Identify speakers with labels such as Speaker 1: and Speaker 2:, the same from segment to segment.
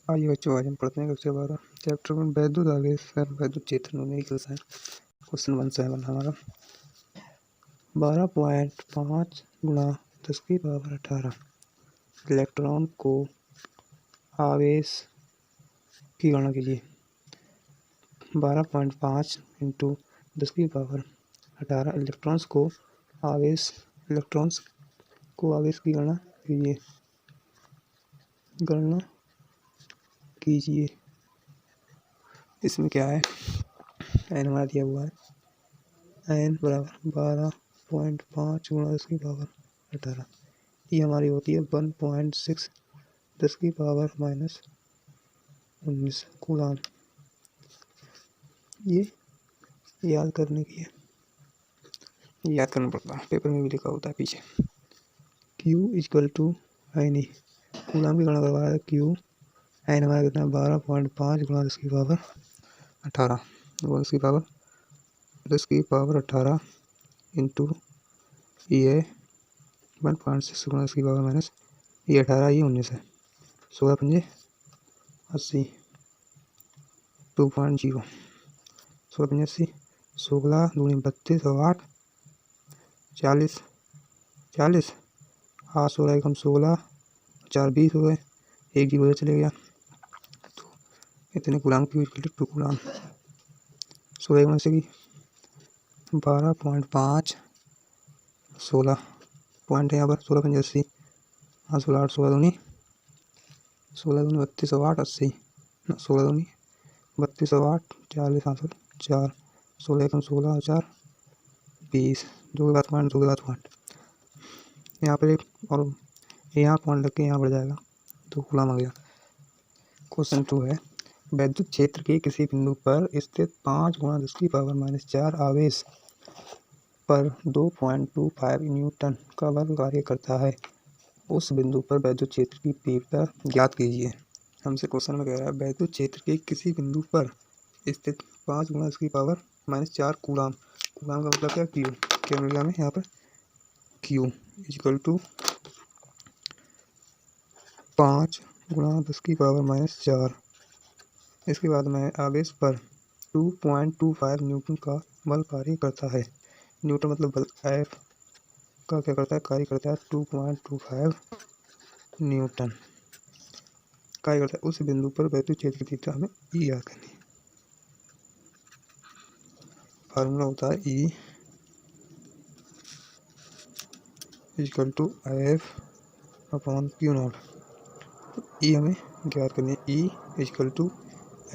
Speaker 1: आइए बच्चों, आज हम पढ़ते हैं कक्षा 12 चैप्टर 1 वैद्युत आवेश और वैद्युत क्षेत्र न्यूमेरिकल साइंस। क्वेश्चन 17 हमारा 12.5 गुणा 10 की पावर 18 इलेक्ट्रॉन को आवेश की गणना कीजिए। 12.5 इंटू 10 की पावर 18 इलेक्ट्रॉन्स को आवेश की गणना कीजिए। इसमें क्या है, एन हमारा दिया हुआ है, एन बराबर 12.5 गुणा 10 की पावर 18। ये हमारी होती है 1.6 10 की पावर -19 कूलाम। ये याद करने की है, याद करना पड़ता है, पेपर में भी लिखा होता है पीछे। Q equal to N, coulomb की गणना करवा है। Q एन हमारा कितना है 12.5 गुणा 10 की पावर 18 10 की पावर 18 इंटू ये 1.6 गुणा 10 की पावर माइनस ये 18 ये 19 है। 16 पंजे 80 2.0 16 पंजे 80 16 दूनी 32 और 8 40 40 8 16 एकम 16 4 20 हो गए, एक जीरो चले गया तो इतने कूलाम की 2 कूलाम। 16 एक से की 12.5 16 पॉइंट है यहाँ पर 16 पंजे 80 हाँ 16 8 16 दूनी 32 और 8 80 16 दूनी 32 और 8 40 हाँ 4 16 एकम 16 और 4 20 2 के बाद पॉइंट यहाँ पर एक और यहाँ पॉइंट लग के यहाँ बढ़ जाएगा तो कूलाम आ गया। क्वेश्चन 2 है, वैद्युत क्षेत्र के किसी बिंदु पर स्थित 5 गुणा 10 की पावर -4 आवेश पर 2.25 न्यूटन का बल कार्य करता है। उस बिंदु पर वैद्युत क्षेत्र की तीव्रता ज्ञात कीजिए। हमसे क्वेश्चन में कह रहा है वैद्युत क्षेत्र के किसी बिंदु पर स्थित 5 गुणा 10 की पावर -4 कूलाम। कूलाम का मतलब क्या, क्यू। क्या मिला हमें यहाँ पर, क्यू इक्वल टू 5 गुणा 10 की पावर -4। इसके बाद में आवेश पर 2.25 न्यूटन का बल कार्य करता है। न्यूटन मतलब बल, एफ का क्या करता है, कार्य करता है 2.25 न्यूटन कार्य करता है। उस बिंदु पर वैद्युत क्षेत्र की तीव्रता हमें ई याद करनी है। फार्मूला होता है E equal to F upon Q not. E हमें ज्ञात करनी है, ई इक्वल टू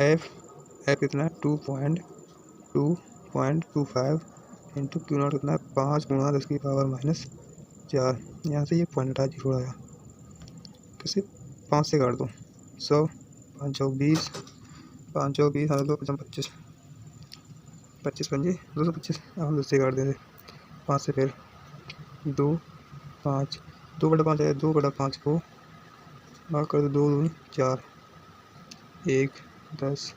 Speaker 1: एफ कितना है 2.25 इंटू क्यू नॉट कितना है 5 गुणा 10 की पावर -4। यहाँ से ये पॉइंट हटा जीरो आया, कैसे 5 से काट दो 100 5 चौक 20 5 चौक 20 हाँ 2 25 25 पंजे 225 हम 10 से काट देते 5 से, फिर 2 5 2/5 है 2/5 को भाग कर दो 2 दूनी 4 1 10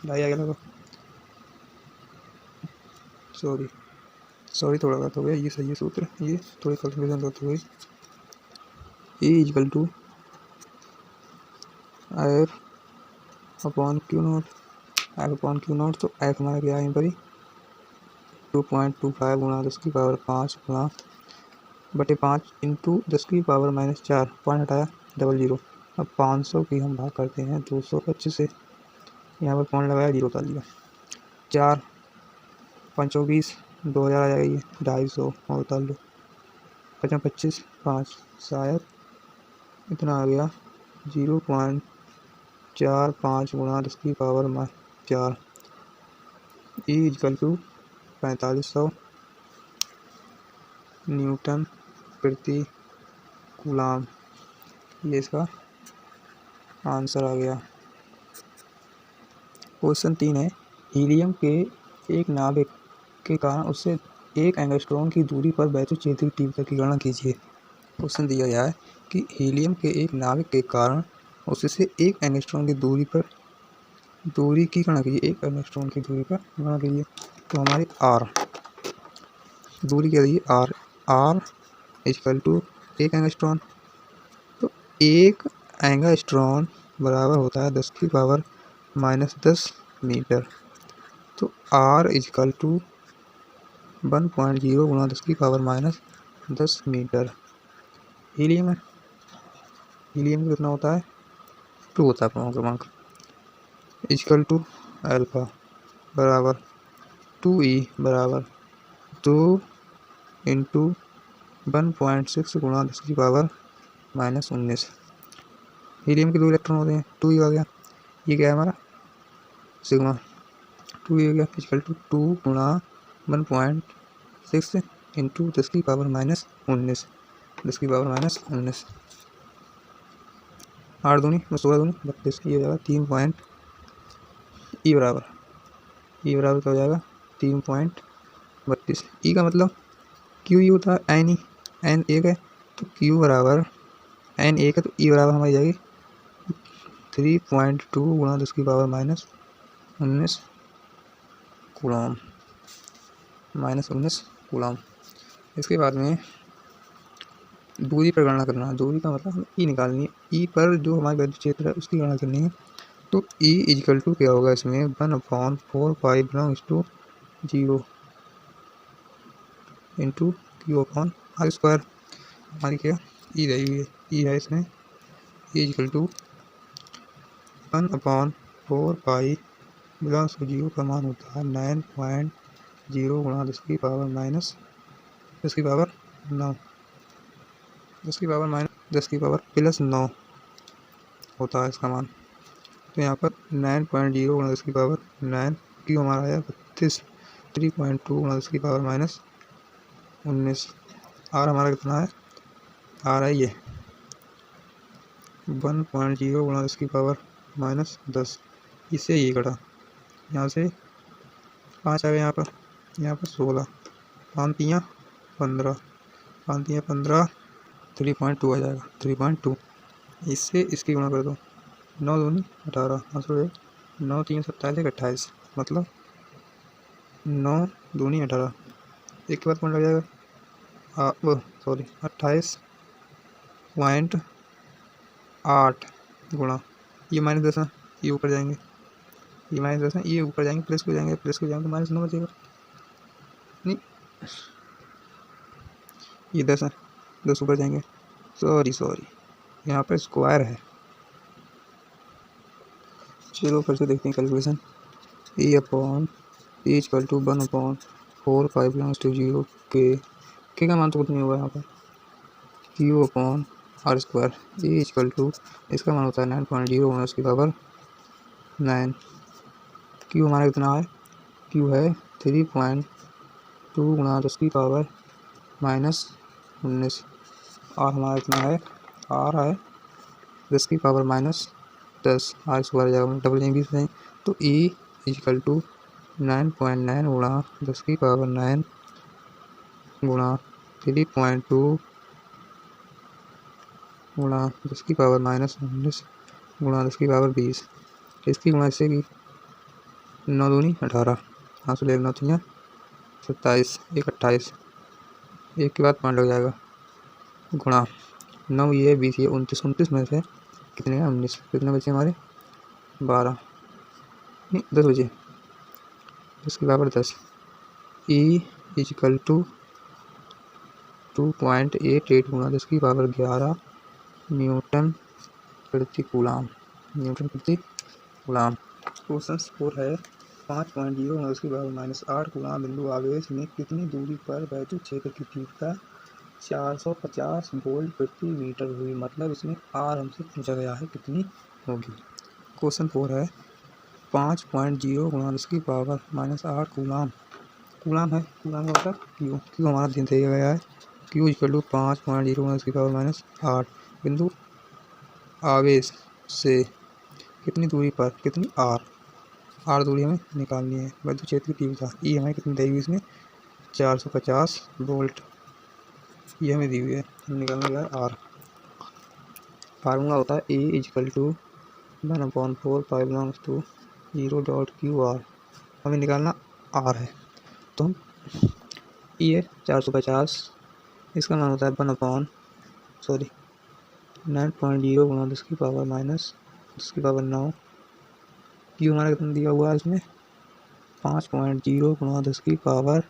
Speaker 1: ढाई आ गया। सॉरी थोड़ा गलत हो गया, ये सही है सूत्र, ये थोड़ी कैलकुलेशन गलत हो गई। E equal to F upon Q naught, तो एफ हमारा क्या है यहाँ पर 2.25 गुणा 10 की पावर 5 गुणा बटे 5 इंटू 10 की पावर -4 पॉइंट हटाया 00। अब 500 की हम भाग करते हैं 225 से, यहाँ पर पॉइंट लगाया जीरो डाल दिया 4 5 20 2000 आ जाएगा, ये 250 और डाल दो 25 5 शायद इतना आ गया 0.45 गुणा 10 की power 4 E equal to 4500 newton प्रति कूलाम। ये इसका आंसर आ गया। क्वेश्चन 3 है, हीलियम के एक नाभिक के कारण उससे 1 एंगस्ट्रॉन की दूरी पर वैद्युत क्षेत्र की तीव्रता की गणना कीजिए। क्वेश्चन दिया गया है कि हीलियम के एक नाभिक के कारण उससे 1 एंगस्ट्रॉन की दूरी की गणना कीजिए। 1 एंगस्ट्रॉन की दूरी पर गणना कीजिए। तो हमारी आर दूरी क्या दी, आर इक्वल टू 1 एंगस्ट्रॉन। तो 1 एंगास्ट्रॉन बराबर होता है 10⁻⁻10 मीटर। तो R इजकल टू 1.0 गुणा 10⁻⁻10 मीटर। हीलियम है, हीलियम कितना होता है 2 होता है परमाणु क्रमांक। इजकल टू अल्फा बराबर 2E बराबर 2 इंटू 1.6 गुणा 10⁻⁻19। हीलियम के 2 इलेक्ट्रॉन होते हैं, 2E आ गया, ये क्या है हमारा सिग्मा, 2E हो गया इजकल टू 2 गुणा 1.6 इंटू 10⁻⁻19 10⁻⁻19 8 दूनी 16 दूनी 32, ये हो जाएगा 3 पॉइंट ई बराबर क्या हो जाएगा 3.32। ई का मतलब क्यू ई होता है एन ई, एन एक है तो क्यू बराबर एन एक है तो ई बराबर हमारी जाएगी 3.2 गुणा 10⁻⁻19 कूलम -19 कूलम। इसके बाद में दूरी पर गणना करना है। दूरी का मतलब हमें ई निकालनी है, ई पर जो हमारे वैद्युत क्षेत्र है उसकी गणना करनी है। तो ई इजकल टू क्या होगा इसमें 1/4 बिलोंग्स टू 0 इंटू Q/R²। हमारी क्या ई रही हुई है, ई है इसमें ई इजकल टू 1/4 बिलोंग्स टू 0 का मान होता है 9.0 गुणा 10⁻⁻9 10⁻+9 होता है इसका मान। तो यहाँ पर 9.0 गुणा 10⁻9 क्यू हमारा आया 32, 3.2 गुणा 10⁻⁻19। आर हमारा कितना है, आर है ये 1.0 गुणा 10⁻⁻10। इससे ये कटा, यहाँ से 5 आ गए, यहाँ पर 16, 5 तियाँ 15, 3.2 आ जाएगा 3.2। इससे इसकी गुणा कर दो, 9 दूनी 18, 9 3 27 28, मतलब 9 दूनी 18, एक के बाद कौन लग जाएगा 28.8 गुणा ये -10 है, ये ऊपर जाएंगे, ये -10 है, ये ऊपर जाएंगे, प्लस को जाएंगे तो -9 बचेगा, नहीं ये 10 है, 10 ऊपर जाएंगे, सॉरी यहाँ पर स्क्वायर है। चलो फिर से देखते हैं calculation. E equal to 1/4 belongs to 0 के का मान तो कुछ नहीं हुआ यहाँ पर Q/R²। E इजकल टू इसका मान होता है 9.0 गुणा 10⁻9। Q हमारा कितना है, Q है 3.2 गुणा 10⁻⁻19। और हमारा कितना है, R है 10⁻⁻10, R² जाएगा डबल जाएंगे 20 जाएंगे। तो E इजकल टू 9.9 गुणा 10⁻9 गुणा 3.2 गुणा 10⁻⁻19 गुणा 10⁻20। इसकी गुणा इससे की 9 दूनी 18, यहाँ से ले 9 3 27, 1 28, एक के बाद पॉइंट लग जाएगा, गुणा 9 ये 20 ये 29 में से कितने हैं 19, कितने बचे हमारे 12, नहीं 10 बचे, 10⁻10। E इजकल टू 2.88 गुणा 10⁻11 न्यूटन प्रति कूलाम। क्वेश्चन 4 है 5.0 गुणा 10⁻⁻8 कूलाम बिंदु आवेश में कितनी दूरी पर वैद्युत क्षेत्र की तीव्रता 450 वोल्ट प्रति मीटर हुई, मतलब इसमें R हमसे पूछा गया है कितनी होगी। क्वेश्चन 4 है 5.0 गुणा 10⁻⁻8 कूलाम है, कूलाम का मतलब क्यू हमारा दिन दिया गया है, क्यू इक्वल टू 5.0 गुणा 10⁻8 बिंदु आवेश से कितनी दूरी पर कितनी आर दूरी हमें निकालनी है। वैद्युत क्षेत्र की तीव्रता ई हमें कितनी दी हुई इसमें 450 वोल्ट, ये हमें दी हुई है, निकालना क्या है आर। फार्मूला होता है A equal to 1/4 pi belongs to 0.QR। हमें निकालना आर है, तो हम ई है 450, इसका मान होता है 1/4 9.0 गुणा 10 की पावर माइनस 10 की पावर 9। क्यू हमारा कितना दिया हुआ है इसमें 5.0 गुणा 10 की पावर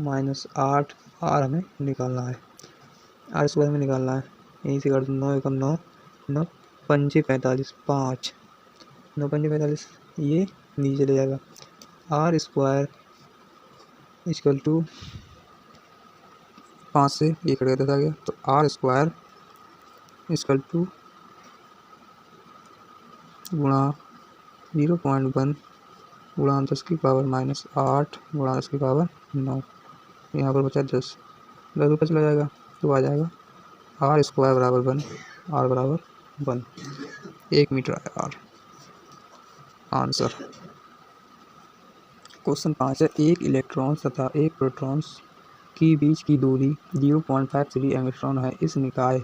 Speaker 1: माइनस 8। आर हमें निकालना है, आर स्क्वायर में निकालना है। यहीं से कर दो 9 एकम 9, 9 पंजे 45, 5 9 पंजे 45, ये नीचे ले जाएगा। आर स्क्वायर इक्वल टू 5 से ये कट गया 10 आ गया, तो आर स्क्वायर इक्वल टू गुणा 0.1 गुणा 10 की पावर माइनस 8 गुणा 10 की पावर 9। यहाँ पर बचा 10 रुपये चला जाएगा, तो आ जाएगा आर स्क्वायर बराबर 1, आर बराबर 1, 1 मीटर आया आर। आंसर क्वेश्चन 5 है, एक इलेक्ट्रॉन तथा एक प्रोटॉन की बीच की दूरी 0.53 एंगस्ट्रॉन है। इस निकाय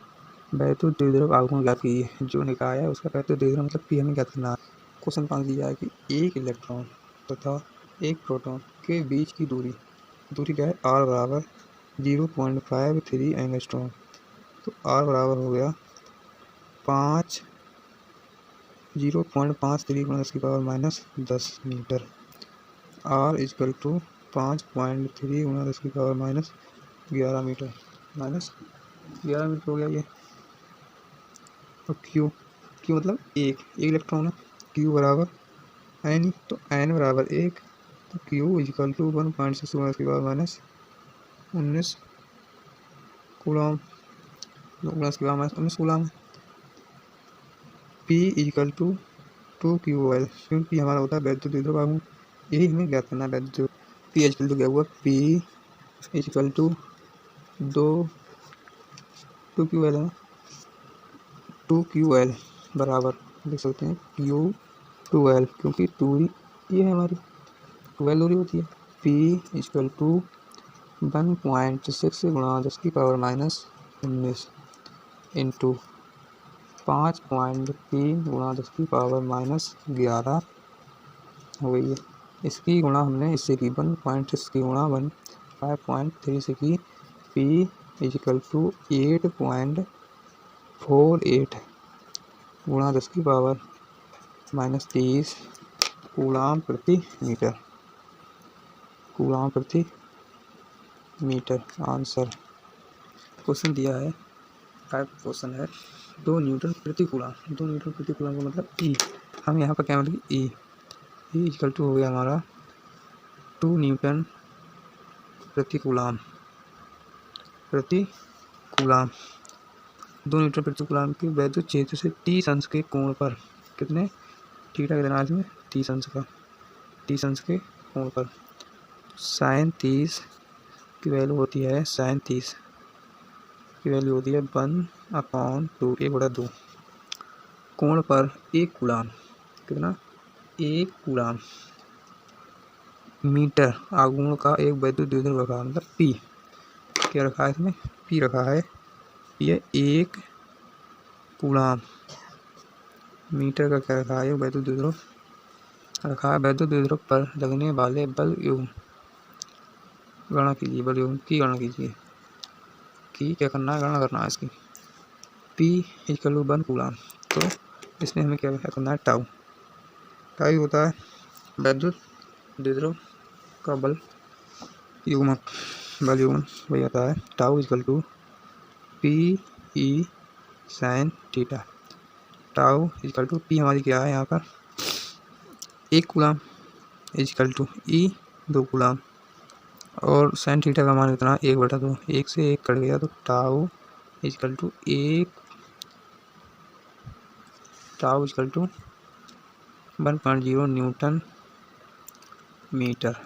Speaker 1: वैद्युत द्विध्रुव आघूर्ण ज्ञात कीजिए। जो निकाय है उसका वैद्युत द्विध्रुव मतलब पी हमें ज्ञात करना है। क्वेश्चन 5 दिया है कि एक इलेक्ट्रॉन तथा एक प्रोटॉन के बीच की दूरी क्या है आर बराबर 0.53 एंगस्ट्रॉन। तो आर बराबर हो गया 0.53 गुणा 10 की power minus 10 metre. Are is equal to 5.3 गुणा 10 की power minus 11 metre, minus 11 metre हो गया ये। और क्यू मतलब एक इलेक्ट्रॉन है, क्यू बराबर एन, तो एन बराबर 1, तो क्यू इजकल टू 1.6 गुणा 10 की पावर माइनस 19 कूलम, 2 गुणा 10 की power minus 19 coulomb. P is equal to 2 Q L, क्योंकि हमारा होता है वैद्युत द्विध्रुव आघूर्ण, यही हमें ज्ञात करना है वैद्युत। पी इजकल टू क्या हुआ, P is equal to 2 Q L है, 2 क्यू एल बराबर देख सकते हैं क्यू 2L, क्योंकि दूरी ये है हमारी 12 दूरी होती है। पी इजकल टू 1.6 गुणा 10 की पावर माइनस 19 इंटू 5.3 गुणा 10 की पावर माइनस 11 हो गई है। इसकी गुणा हमने इससे की 1.6 की गुणा 5.3 से की। पी इजकल टू 8.48 गुणा 10 की पावर माइनस 30 कूलाम प्रति मीटर, कूलाम प्रति मीटर। आंसर क्वेश्चन दिया है, टाइप क्वेश्चन है 2 न्यूटन प्रति कूलाम। 2 न्यूटन प्रति कूलाम का मतलब ई, हम यहाँ पर क्या मतलब ई इक्वल टू हो गया हमारा 2 न्यूटन प्रति कूलाम, 2 न्यूटन प्रति कूलाम की वैद्युत क्षेत्र से 30 अंश के कोण पर कितने थीटा कितना इसमें 30 अंश का, 30 अंश के कोण पर साइन 30 की वैल्यू होती है, साइन 30 की वैल्यू होती है 1/2, 1/2। कोण पर 1 कूलाम कितना 1 कूलाम मीटर आघूर्ण का एक वैद्युत द्विध्रुव रखा, मतलब पी क्या रखा है इसमें, पी रखा है। ये 1 कूलाम मीटर का क्या रखा है, वैद्युत द्विध्रुव रखा है। वैद्युत द्विध्रुव पर लगने वाले बल युग्म गणना कीजिए, बल युग्म की गणना कीजिए, की क्या करना है, गणना करना है इसकी। पी इक्वल टू 1 कूलाम, तो इसमें हमें क्या करना है टाउ, टाउ होता है वैद्युत द्विध्रुव का बल युग्मक, बल युग्म वही आता है tau equal to P E sine theta. Tau equal to P हमारी क्या है यहाँ पर 1 coulomb equal to E 2 coulomb, और साइन थीटा का मान कितना 1/2, 1 से 1 कट गया, तो tau equal to 1.0 newton metre.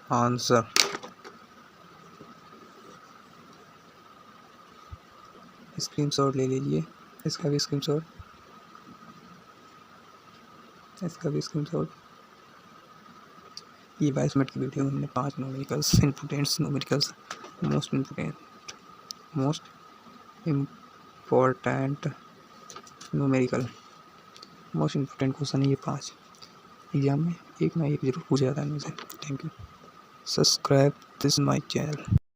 Speaker 1: Answer screenshot ले लीजिए, इसका भी स्क्रीनशॉट, ये 22 मिनट की वीडियो में हमने 5 न्यूमेरिकल्स मोस्ट इम्पोर्टेंट क्वेश्चन है ये 5, एग्जाम में एक ना एक जरूर पूछा जाता है इनमें से। Thank you, subscribe this my channel.